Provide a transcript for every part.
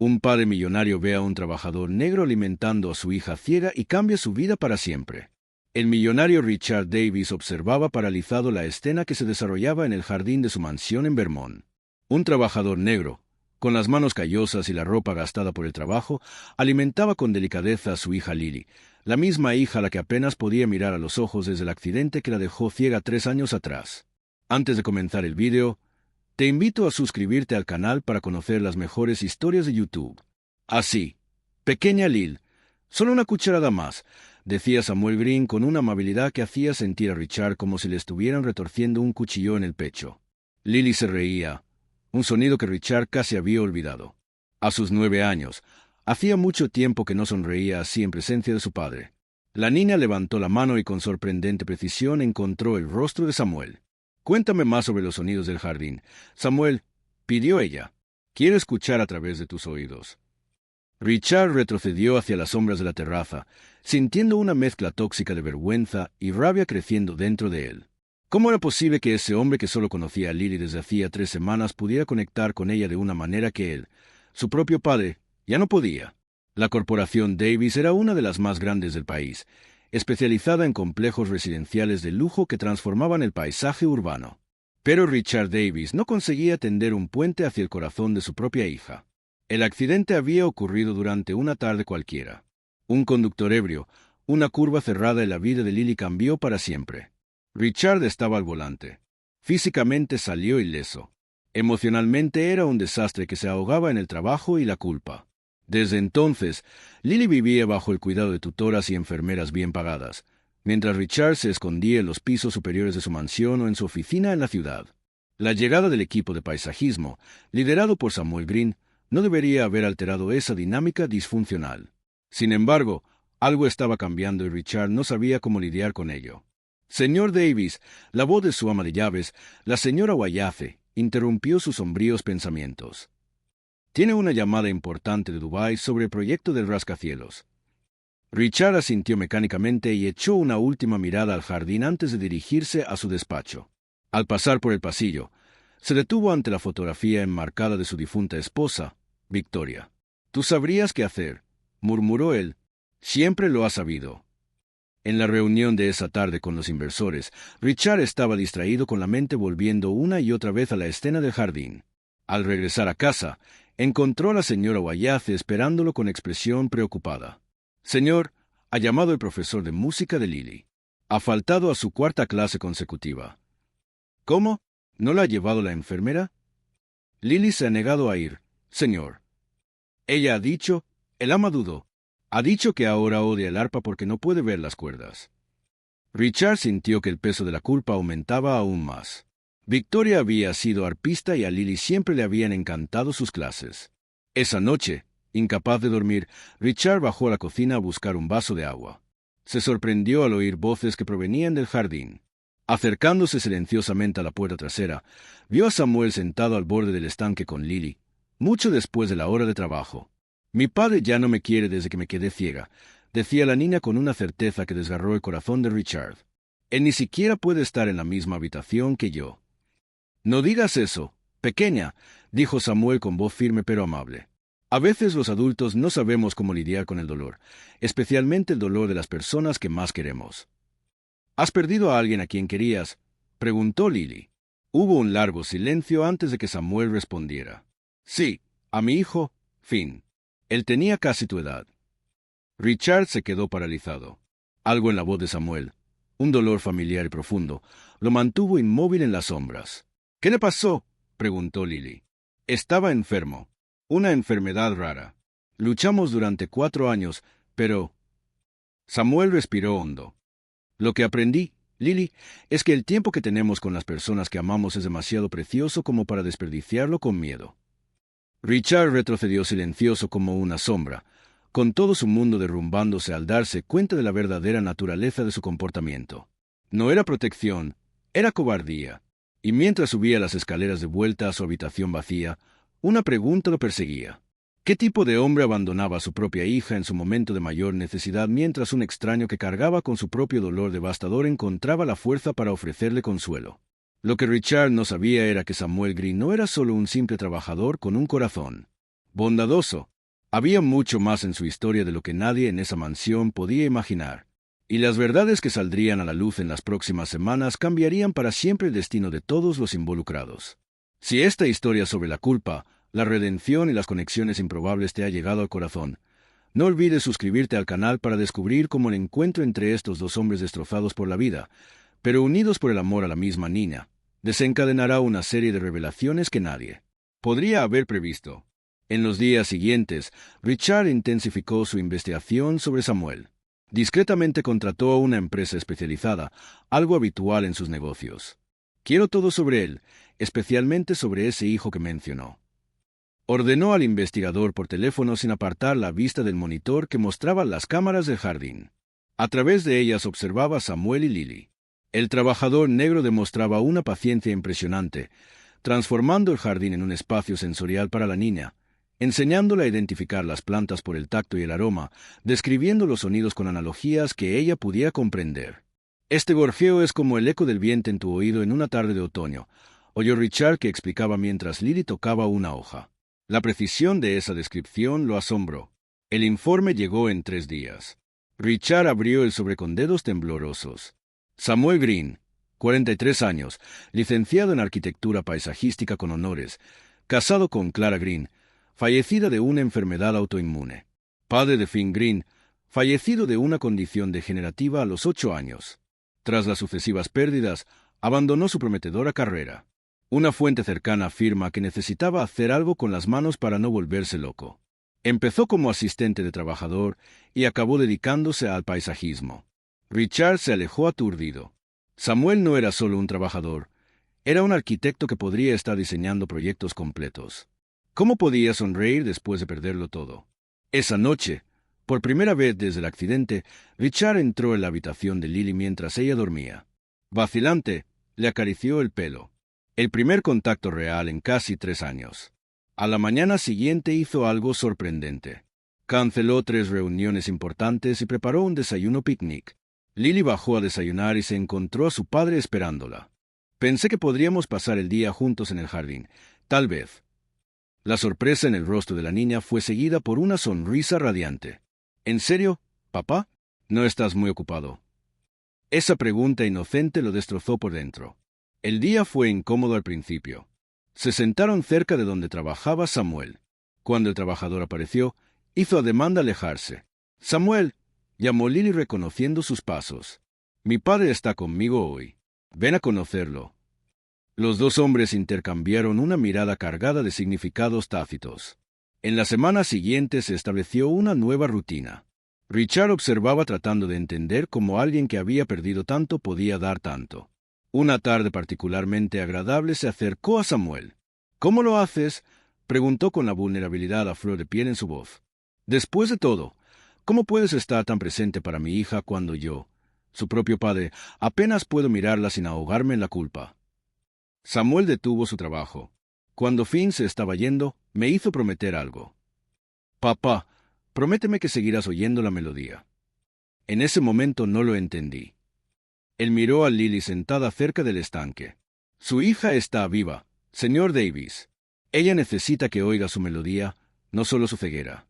Un padre millonario ve a un trabajador negro alimentando a su hija ciega y cambia su vida para siempre. El millonario Richard Davis observaba paralizado la escena que se desarrollaba en el jardín de su mansión en Vermont. Un trabajador negro, con las manos callosas y la ropa gastada por el trabajo, alimentaba con delicadeza a su hija Lily, la misma hija a la que apenas podía mirar a los ojos desde el accidente que la dejó ciega 3 años atrás. Antes de comenzar el vídeo, te invito a suscribirte al canal para conocer las mejores historias de YouTube. Así, pequeña Lil, solo una cucharada más, decía Samuel Green con una amabilidad que hacía sentir a Richard como si le estuvieran retorciendo un cuchillo en el pecho. Lily se reía, un sonido que Richard casi había olvidado. A sus 9 años, hacía mucho tiempo que no sonreía así en presencia de su padre. La niña levantó la mano y con sorprendente precisión encontró el rostro de Samuel. «Cuéntame más sobre los sonidos del jardín, Samuel», pidió ella. «Quiero escuchar a través de tus oídos». Richard retrocedió hacia las sombras de la terraza, sintiendo una mezcla tóxica de vergüenza y rabia creciendo dentro de él. ¿Cómo era posible que ese hombre que solo conocía a Lily desde hacía 3 semanas pudiera conectar con ella de una manera que él, su propio padre, ya no podía? La corporación Davis era una de las más grandes del país, especializada en complejos residenciales de lujo que transformaban el paisaje urbano. Pero Richard Davis no conseguía tender un puente hacia el corazón de su propia hija. El accidente había ocurrido durante una tarde cualquiera. Un conductor ebrio, una curva cerrada en la vida de Lily cambió para siempre. Richard estaba al volante. Físicamente salió ileso. Emocionalmente era un desastre que se ahogaba en el trabajo y la culpa. Desde entonces, Lily vivía bajo el cuidado de tutoras y enfermeras bien pagadas, mientras Richard se escondía en los pisos superiores de su mansión o en su oficina en la ciudad. La llegada del equipo de paisajismo, liderado por Samuel Green, no debería haber alterado esa dinámica disfuncional. Sin embargo, algo estaba cambiando y Richard no sabía cómo lidiar con ello. «Señor Davis», la voz de su ama de llaves, la señora Wayace, interrumpió sus sombríos pensamientos. «Tiene una llamada importante de Dubái sobre el proyecto del rascacielos». Richard asintió mecánicamente y echó una última mirada al jardín antes de dirigirse a su despacho. Al pasar por el pasillo, se detuvo ante la fotografía enmarcada de su difunta esposa, Victoria. «Tú sabrías qué hacer», murmuró él. «Siempre lo has sabido». En la reunión de esa tarde con los inversores, Richard estaba distraído con la mente volviendo una y otra vez a la escena del jardín. Al regresar a casa, encontró a la señora Wayace esperándolo con expresión preocupada. «Señor, ha llamado el profesor de música de Lily. Ha faltado a su 4ª clase consecutiva». «¿Cómo? ¿No la ha llevado la enfermera?» «Lily se ha negado a ir, señor. Ella ha dicho», el ama dudó, «ha dicho que ahora odia el arpa porque no puede ver las cuerdas». Richard sintió que el peso de la culpa aumentaba aún más. Victoria había sido arpista y a Lily siempre le habían encantado sus clases. Esa noche, incapaz de dormir, Richard bajó a la cocina a buscar un vaso de agua. Se sorprendió al oír voces que provenían del jardín. Acercándose silenciosamente a la puerta trasera, vio a Samuel sentado al borde del estanque con Lily, mucho después de la hora de trabajo. «Mi padre ya no me quiere desde que me quedé ciega», decía la niña con una certeza que desgarró el corazón de Richard. «Él ni siquiera puede estar en la misma habitación que yo». «No digas eso, pequeña», dijo Samuel con voz firme pero amable. «A veces los adultos no sabemos cómo lidiar con el dolor, especialmente el dolor de las personas que más queremos». «¿Has perdido a alguien a quien querías?», preguntó Lily. Hubo un largo silencio antes de que Samuel respondiera. «Sí, a mi hijo, Finn. Él tenía casi tu edad». Richard se quedó paralizado. Algo en la voz de Samuel, un dolor familiar y profundo, lo mantuvo inmóvil en las sombras. «¿Qué le pasó?», preguntó Lily. «Estaba enfermo. Una enfermedad rara. Luchamos durante 4 años, pero...». Samuel respiró hondo. «Lo que aprendí, Lily, es que el tiempo que tenemos con las personas que amamos es demasiado precioso como para desperdiciarlo con miedo». Richard retrocedió silencioso como una sombra, con todo su mundo derrumbándose al darse cuenta de la verdadera naturaleza de su comportamiento. No era protección, era cobardía. Y mientras subía las escaleras de vuelta a su habitación vacía, una pregunta lo perseguía. ¿Qué tipo de hombre abandonaba a su propia hija en su momento de mayor necesidad mientras un extraño que cargaba con su propio dolor devastador encontraba la fuerza para ofrecerle consuelo? Lo que Richard no sabía era que Samuel Green no era solo un simple trabajador con un corazón bondadoso, Había mucho más en su historia de lo que nadie en esa mansión podía imaginar, y las verdades que saldrían a la luz en las próximas semanas cambiarían para siempre el destino de todos los involucrados. Si esta historia sobre la culpa, la redención y las conexiones improbables te ha llegado al corazón, no olvides suscribirte al canal para descubrir cómo el encuentro entre estos dos hombres destrozados por la vida, pero unidos por el amor a la misma niña, desencadenará una serie de revelaciones que nadie podría haber previsto. En los días siguientes, Richard intensificó su investigación sobre Samuel. Discretamente contrató a una empresa especializada, algo habitual en sus negocios. Quiero todo sobre él, especialmente sobre ese hijo que mencionó. Ordenó al investigador por teléfono sin apartar la vista del monitor que mostraba las cámaras del jardín. A través de ellas observaba a Samuel y Lily. El trabajador negro demostraba una paciencia impresionante, transformando el jardín en un espacio sensorial para la niña, enseñándola a identificar las plantas por el tacto y el aroma, describiendo los sonidos con analogías que ella pudiera comprender. Este gorjeo es como el eco del viento en tu oído en una tarde de otoño, oyó Richard que explicaba mientras Lily tocaba una hoja. La precisión de esa descripción lo asombró. El informe llegó en 3 días. Richard abrió el sobre con dedos temblorosos. Samuel Green, 43 años, licenciado en arquitectura paisajística con honores, casado con Clara Green, fallecida de una enfermedad autoinmune. Padre de Finn Green, fallecido de una condición degenerativa a los 8 años. Tras las sucesivas pérdidas, abandonó su prometedora carrera. Una fuente cercana afirma que necesitaba hacer algo con las manos para no volverse loco. Empezó como asistente de trabajador y acabó dedicándose al paisajismo. Richard se alejó aturdido. Samuel no era solo un trabajador, era un arquitecto que podría estar diseñando proyectos completos. ¿Cómo podía sonreír después de perderlo todo? Esa noche, por primera vez desde el accidente, Richard entró en la habitación de Lily mientras ella dormía. Vacilante, le acarició el pelo. El primer contacto real en casi 3 años. A la mañana siguiente hizo algo sorprendente. Canceló 3 reuniones importantes y preparó un desayuno picnic. Lily bajó a desayunar y se encontró a su padre esperándola. Pensé que podríamos pasar el día juntos en el jardín, tal vez. La sorpresa en el rostro de la niña fue seguida por una sonrisa radiante. ¿En serio, papá? ¿No estás muy ocupado? Esa pregunta inocente lo destrozó por dentro. El día fue incómodo al principio. Se sentaron cerca de donde trabajaba Samuel. Cuando el trabajador apareció, hizo ademán de alejarse. «Samuel», llamó Lily reconociendo sus pasos. «Mi padre está conmigo hoy. Ven a conocerlo». Los dos hombres intercambiaron una mirada cargada de significados tácitos. En la semana siguiente se estableció una nueva rutina. Richard observaba tratando de entender cómo alguien que había perdido tanto podía dar tanto. Una tarde particularmente agradable se acercó a Samuel. «¿Cómo lo haces?», preguntó con la vulnerabilidad a flor de piel en su voz. «Después de todo, ¿cómo puedes estar tan presente para mi hija cuando yo, su propio padre, apenas puedo mirarla sin ahogarme en la culpa?» Samuel detuvo su trabajo. Cuando Finn se estaba yendo, me hizo prometer algo. «Papá, prométeme que seguirás oyendo la melodía». En ese momento no lo entendí. Él miró a Lily sentada cerca del estanque. «Su hija está viva, señor Davis. Ella necesita que oiga su melodía, no solo su ceguera».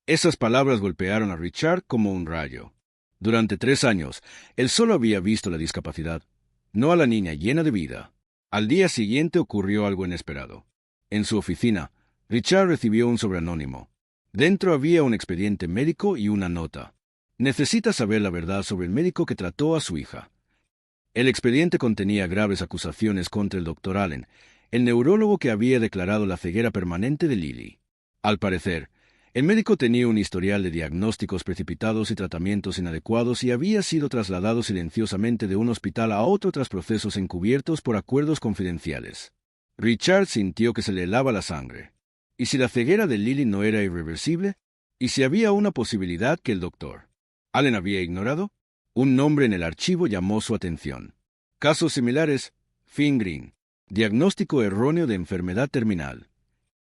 Esas palabras golpearon a Richard como un rayo. Durante 3 años, él solo había visto la discapacidad, no a la niña llena de vida. Al día siguiente ocurrió algo inesperado. En su oficina, Richard recibió un sobre anónimo. Dentro había un expediente médico y una nota. «Necesita saber la verdad sobre el médico que trató a su hija». El expediente contenía graves acusaciones contra el Dr. Allen, el neurólogo que había declarado la ceguera permanente de Lily. Al parecer, el médico tenía un historial de diagnósticos precipitados y tratamientos inadecuados y había sido trasladado silenciosamente de un hospital a otro tras procesos encubiertos por acuerdos confidenciales. Richard sintió que se le helaba la sangre. ¿Y si la ceguera de Lily no era irreversible? ¿Y si había una posibilidad que el Dr. Allen había ignorado? Un nombre en el archivo llamó su atención. Casos similares, Finn Green. Diagnóstico erróneo de enfermedad terminal.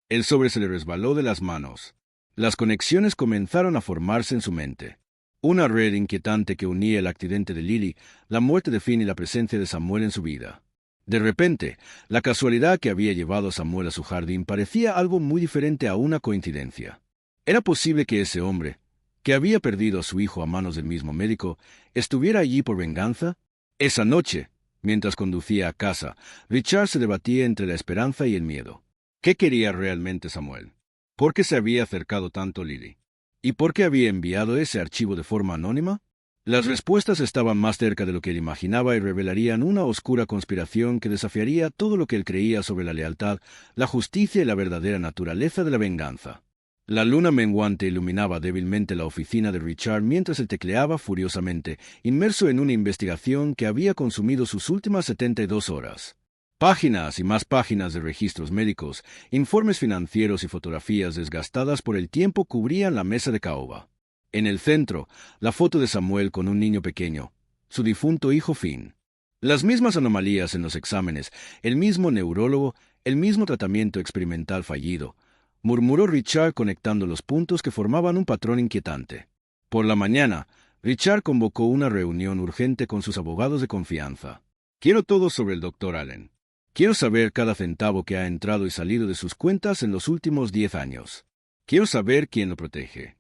El sobre se le resbaló de las manos. Las conexiones comenzaron a formarse en su mente. Una red inquietante que unía el accidente de Lily, la muerte de Finn y la presencia de Samuel en su vida. De repente, la casualidad que había llevado a Samuel a su jardín parecía algo muy diferente a una coincidencia. Era posible que ese hombre, que había perdido a su hijo a manos del mismo médico, estuviera allí por venganza. Esa noche, mientras conducía a casa, Richard se debatía entre la esperanza y el miedo. ¿Qué quería realmente Samuel? ¿Por qué se había acercado tanto Lily? ¿Y por qué había enviado ese archivo de forma anónima? Las respuestas estaban más cerca de lo que él imaginaba y revelarían una oscura conspiración que desafiaría todo lo que él creía sobre la lealtad, la justicia y la verdadera naturaleza de la venganza. La luna menguante iluminaba débilmente la oficina de Richard mientras él tecleaba furiosamente, inmerso en una investigación que había consumido sus últimas 72 horas. Páginas y más páginas de registros médicos, informes financieros y fotografías desgastadas por el tiempo cubrían la mesa de caoba. En el centro, la foto de Samuel con un niño pequeño, su difunto hijo Finn. Las mismas anomalías en los exámenes, el mismo neurólogo, el mismo tratamiento experimental fallido, murmuró Richard conectando los puntos que formaban un patrón inquietante. Por la mañana, Richard convocó una reunión urgente con sus abogados de confianza. Quiero todo sobre el Dr. Allen. Quiero saber cada centavo que ha entrado y salido de sus cuentas en los últimos 10 años. Quiero saber quién lo protege.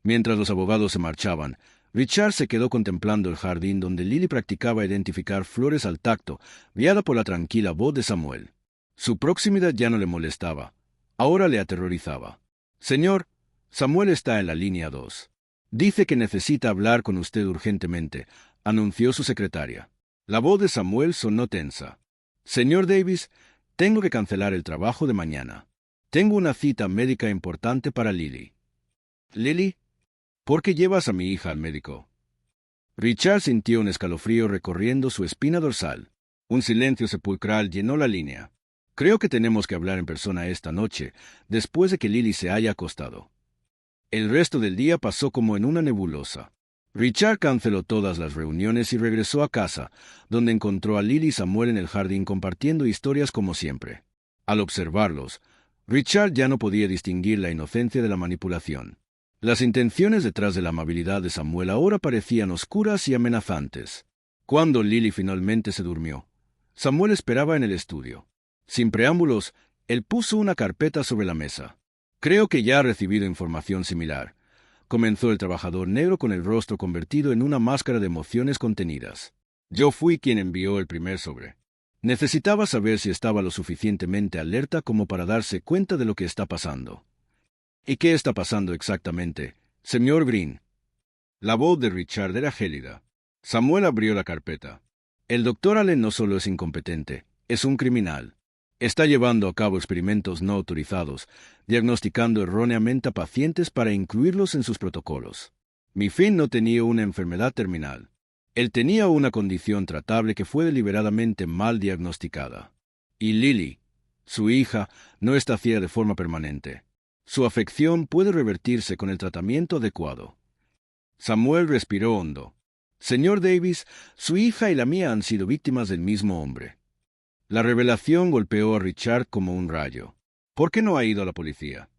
Mientras los abogados se marchaban, Richard se quedó contemplando el jardín donde Lily practicaba identificar flores al tacto, guiada por la tranquila voz de Samuel. Su proximidad ya no le molestaba. Ahora le aterrorizaba. Señor, Samuel está en la línea 2. Dice que necesita hablar con usted urgentemente, anunció su secretaria. La voz de Samuel sonó tensa. Señor Davis, tengo que cancelar el trabajo de mañana. Tengo una cita médica importante para Lily. Lily, ¿por qué llevas a mi hija al médico? Richard sintió un escalofrío recorriendo su espina dorsal. Un silencio sepulcral llenó la línea. Creo que tenemos que hablar en persona esta noche, después de que Lily se haya acostado. El resto del día pasó como en una nebulosa. Richard canceló todas las reuniones y regresó a casa, donde encontró a Lily y Samuel en el jardín compartiendo historias como siempre. Al observarlos, Richard ya no podía distinguir la inocencia de la manipulación. Las intenciones detrás de la amabilidad de Samuel ahora parecían oscuras y amenazantes. Cuando Lily finalmente se durmió, Samuel esperaba en el estudio. Sin preámbulos, él puso una carpeta sobre la mesa. Creo que ya ha recibido información similar, comenzó el trabajador negro con el rostro convertido en una máscara de emociones contenidas. Yo fui quien envió el primer sobre. Necesitaba saber si estaba lo suficientemente alerta como para darse cuenta de lo que está pasando. ¿Y qué está pasando exactamente, señor Green? La voz de Richard era gélida. Samuel abrió la carpeta. El Dr. Allen no solo es incompetente, es un criminal. Está llevando a cabo experimentos no autorizados, diagnosticando erróneamente a pacientes para incluirlos en sus protocolos. Mi Finn no tenía una enfermedad terminal. Él tenía una condición tratable que fue deliberadamente mal diagnosticada. Y Lily, su hija, no está ciega de forma permanente. Su afección puede revertirse con el tratamiento adecuado. Samuel respiró hondo. Señor Davis, su hija y la mía han sido víctimas del mismo hombre. La revelación golpeó a Richard como un rayo. ¿Por qué no ha ido a la policía?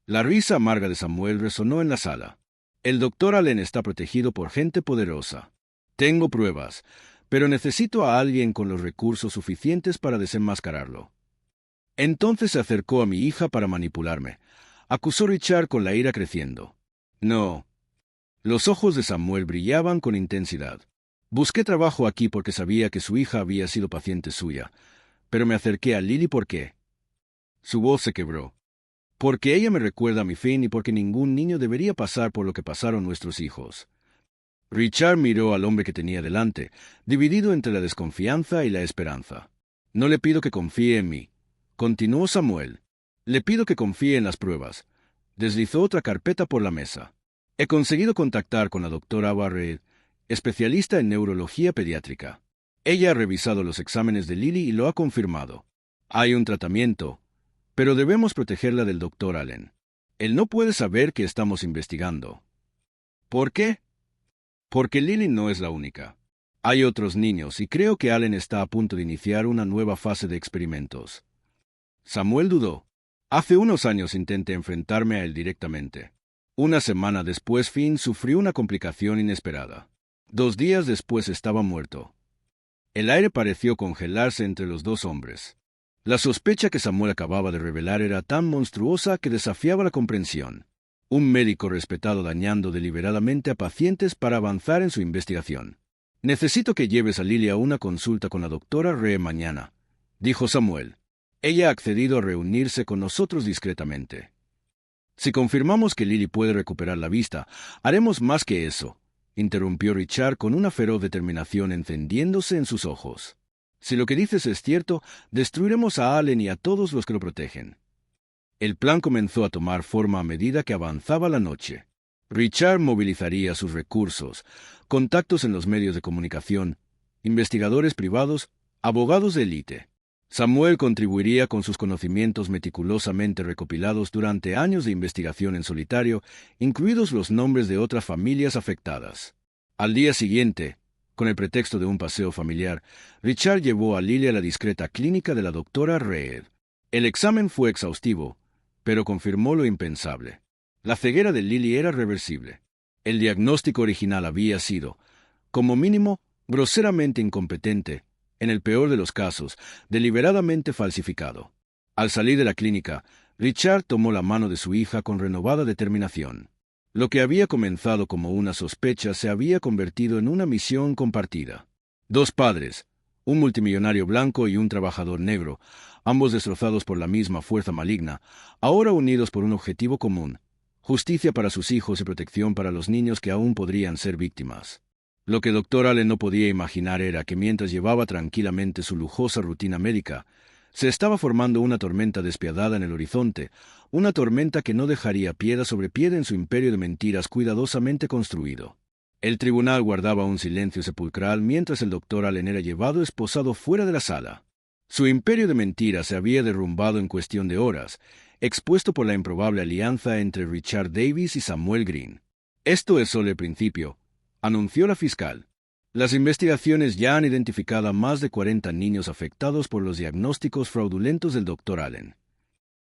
La risa amarga de Samuel resonó en la sala. El Dr. Allen está protegido por gente poderosa. Tengo pruebas, pero necesito a alguien con los recursos suficientes para desenmascararlo. Entonces se acercó a mi hija para manipularme, acusó Richard con la ira creciendo. No. Los ojos de Samuel brillaban con intensidad. Busqué trabajo aquí porque sabía que su hija había sido paciente suya, pero me acerqué a Lily porque... Su voz se quebró. Porque ella me recuerda a mi fin y porque ningún niño debería pasar por lo que pasaron nuestros hijos. Richard miró al hombre que tenía delante, dividido entre la desconfianza y la esperanza. No le pido que confíe en mí, continuó Samuel. Le pido que confíe en las pruebas. Deslizó otra carpeta por la mesa. He conseguido contactar con la doctora Barrett, especialista en neurología pediátrica. Ella ha revisado los exámenes de Lily y lo ha confirmado. Hay un tratamiento, pero debemos protegerla del Dr. Allen. Él no puede saber que estamos investigando. ¿Por qué? Porque Lily no es la única. Hay otros niños y creo que Allen está a punto de iniciar una nueva fase de experimentos. Samuel dudó. Hace unos años intenté enfrentarme a él directamente. Una semana después Finn sufrió una complicación inesperada. 2 días después estaba muerto. El aire pareció congelarse entre los dos hombres. La sospecha que Samuel acababa de revelar era tan monstruosa que desafiaba la comprensión. Un médico respetado dañando deliberadamente a pacientes para avanzar en su investigación. Necesito que lleves a Lily a una consulta con la doctora Ree mañana, dijo Samuel. Ella ha accedido a reunirse con nosotros discretamente. Si confirmamos que Lily puede recuperar la vista, haremos más que eso, interrumpió Richard con una feroz determinación encendiéndose en sus ojos. Si lo que dices es cierto, destruiremos a Allen y a todos los que lo protegen. El plan comenzó a tomar forma a medida que avanzaba la noche. Richard movilizaría sus recursos, contactos en los medios de comunicación, investigadores privados, abogados de élite. Samuel contribuiría con sus conocimientos meticulosamente recopilados durante años de investigación en solitario, incluidos los nombres de otras familias afectadas. Al día siguiente, con el pretexto de un paseo familiar, Richard llevó a Lily a la discreta clínica de la doctora Reed. El examen fue exhaustivo, pero confirmó lo impensable. La ceguera de Lily era reversible. El diagnóstico original había sido, como mínimo, groseramente incompetente, en el peor de los casos, deliberadamente falsificado. Al salir de la clínica, Richard tomó la mano de su hija con renovada determinación. Lo que había comenzado como una sospecha se había convertido en una misión compartida. Dos padres, un multimillonario blanco y un trabajador negro, ambos destrozados por la misma fuerza maligna, ahora unidos por un objetivo común: justicia para sus hijos y protección para los niños que aún podrían ser víctimas. Lo que Dr. Allen no podía imaginar era que mientras llevaba tranquilamente su lujosa rutina médica, se estaba formando una tormenta despiadada en el horizonte, una tormenta que no dejaría piedra sobre piedra en su imperio de mentiras cuidadosamente construido. El tribunal guardaba un silencio sepulcral mientras el Dr. Allen era llevado esposado fuera de la sala. Su imperio de mentiras se había derrumbado en cuestión de horas, expuesto por la improbable alianza entre Richard Davis y Samuel Green. Esto es solo el principio, anunció la fiscal. Las investigaciones ya han identificado a más de 40 niños afectados por los diagnósticos fraudulentos del Dr. Allen.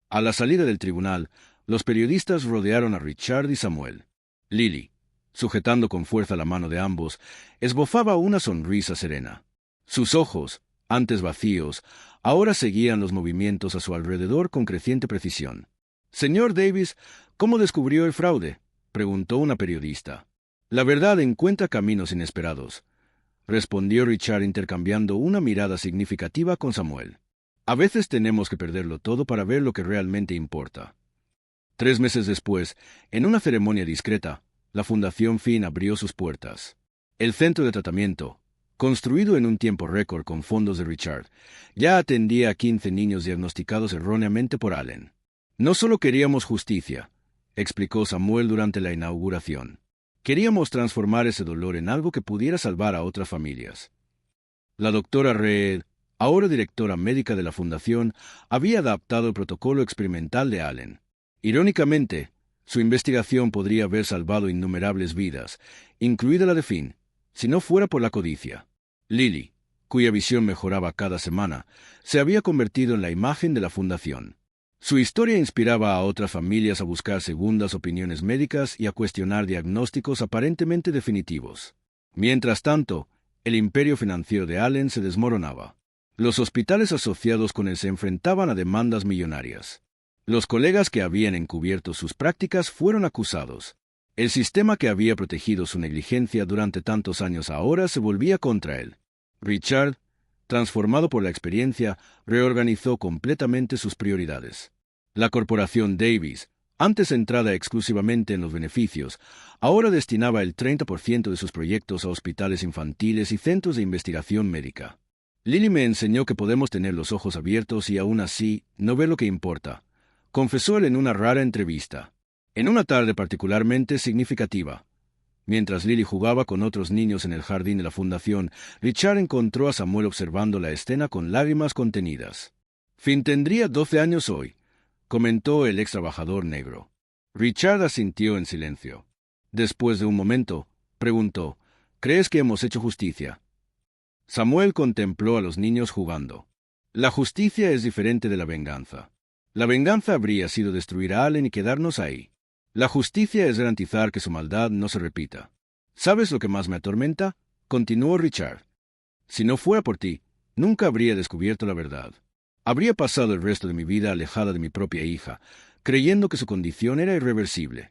A la salida del tribunal, los periodistas rodearon a Richard y Samuel. Lily, sujetando con fuerza la mano de ambos, esbozaba una sonrisa serena. Sus ojos, antes vacíos, ahora seguían los movimientos a su alrededor con creciente precisión. «Señor Davis, ¿cómo descubrió el fraude?», preguntó una periodista. «La verdad encuentra caminos inesperados», respondió Richard intercambiando una mirada significativa con Samuel. «A veces tenemos que perderlo todo para ver lo que realmente importa». 3 meses después, en una ceremonia discreta, la Fundación Finn abrió sus puertas. El centro de tratamiento, construido en un tiempo récord con fondos de Richard, ya atendía a 15 niños diagnosticados erróneamente por Allen. «No solo queríamos justicia», explicó Samuel durante la inauguración. «Queríamos transformar ese dolor en algo que pudiera salvar a otras familias». La doctora Reed, ahora directora médica de la Fundación, había adaptado el protocolo experimental de Allen. Irónicamente, su investigación podría haber salvado innumerables vidas, incluida la de Finn, si no fuera por la codicia. Lily, cuya visión mejoraba cada semana, se había convertido en la imagen de la Fundación. Su historia inspiraba a otras familias a buscar segundas opiniones médicas y a cuestionar diagnósticos aparentemente definitivos. Mientras tanto, el imperio financiero de Allen se desmoronaba. Los hospitales asociados con él se enfrentaban a demandas millonarias. Los colegas que habían encubierto sus prácticas fueron acusados. El sistema que había protegido su negligencia durante tantos años ahora se volvía contra él. Richard, transformado por la experiencia, reorganizó completamente sus prioridades. La corporación Davis, antes centrada exclusivamente en los beneficios, ahora destinaba el 30% de sus proyectos a hospitales infantiles y centros de investigación médica. «Lily me enseñó que podemos tener los ojos abiertos y aún así no ver lo que importa», confesó él en una rara entrevista. En una tarde particularmente significativa, mientras Lily jugaba con otros niños en el jardín de la Fundación, Richard encontró a Samuel observando la escena con lágrimas contenidas. «Finn tendría 12 años hoy», comentó el ex trabajador negro. Richard asintió en silencio. Después de un momento, preguntó: «¿Crees que hemos hecho justicia?». Samuel contempló a los niños jugando. «La justicia es diferente de la venganza. La venganza habría sido destruir a Allen y quedarnos ahí. La justicia es garantizar que su maldad no se repita». «¿Sabes lo que más me atormenta?», continuó Richard. «Si no fuera por ti, nunca habría descubierto la verdad. Habría pasado el resto de mi vida alejada de mi propia hija, creyendo que su condición era irreversible.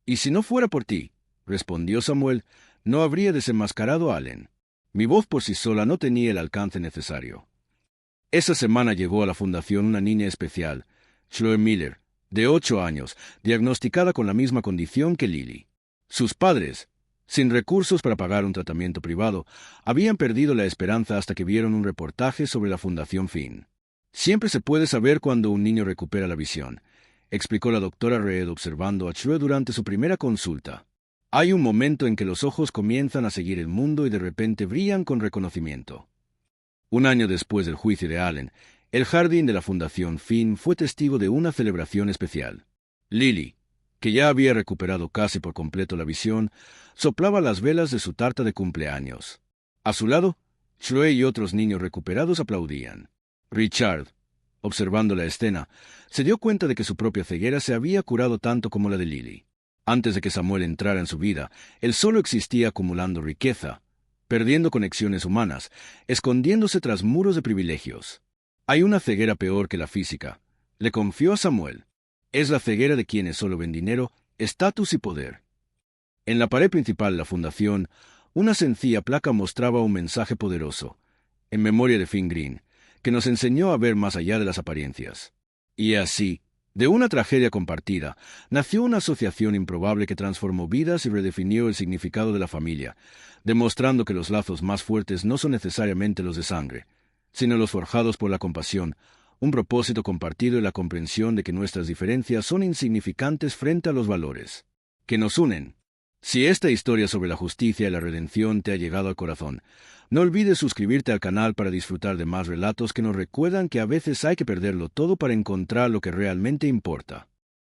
Y si no fuera por ti, respondió Samuel, no habría desenmascarado a Allen. Mi voz por sí sola no tenía el alcance necesario. Esa semana llegó a la fundación una niña especial, Chloe Miller, de 8 años, diagnosticada con la misma condición que Lily. Sus padres, sin recursos para pagar un tratamiento privado, habían perdido la esperanza hasta que vieron un reportaje sobre la Fundación Finn. Siempre se puede saber cuando un niño recupera la visión, explicó la doctora Reed observando a Chloe durante su primera consulta. Hay un momento en que los ojos comienzan a seguir el mundo y de repente brillan con reconocimiento. Un año después del juicio de Allen, el jardín de la Fundación Finn fue testigo de una celebración especial. Lily, que ya había recuperado casi por completo la visión, soplaba las velas de su tarta de cumpleaños. A su lado, Chloe y otros niños recuperados aplaudían. Richard, observando la escena, se dio cuenta de que su propia ceguera se había curado tanto como la de Lily. Antes de que Samuel entrara en su vida, él solo existía acumulando riqueza, perdiendo conexiones humanas, escondiéndose tras muros de privilegios. Hay una ceguera peor que la física, le confió a Samuel. Es la ceguera de quienes solo ven dinero, estatus y poder. En la pared principal de la fundación, una sencilla placa mostraba un mensaje poderoso, en memoria de Finn Green, que nos enseñó a ver más allá de las apariencias. Y así, de una tragedia compartida, nació una asociación improbable que transformó vidas y redefinió el significado de la familia, demostrando que los lazos más fuertes no son necesariamente los de sangre, sino los forjados por la compasión, un propósito compartido y la comprensión de que nuestras diferencias son insignificantes frente a los valores que nos unen. Si esta historia sobre la justicia y la redención te ha llegado al corazón, no olvides suscribirte al canal para disfrutar de más relatos que nos recuerdan que a veces hay que perderlo todo para encontrar lo que realmente importa.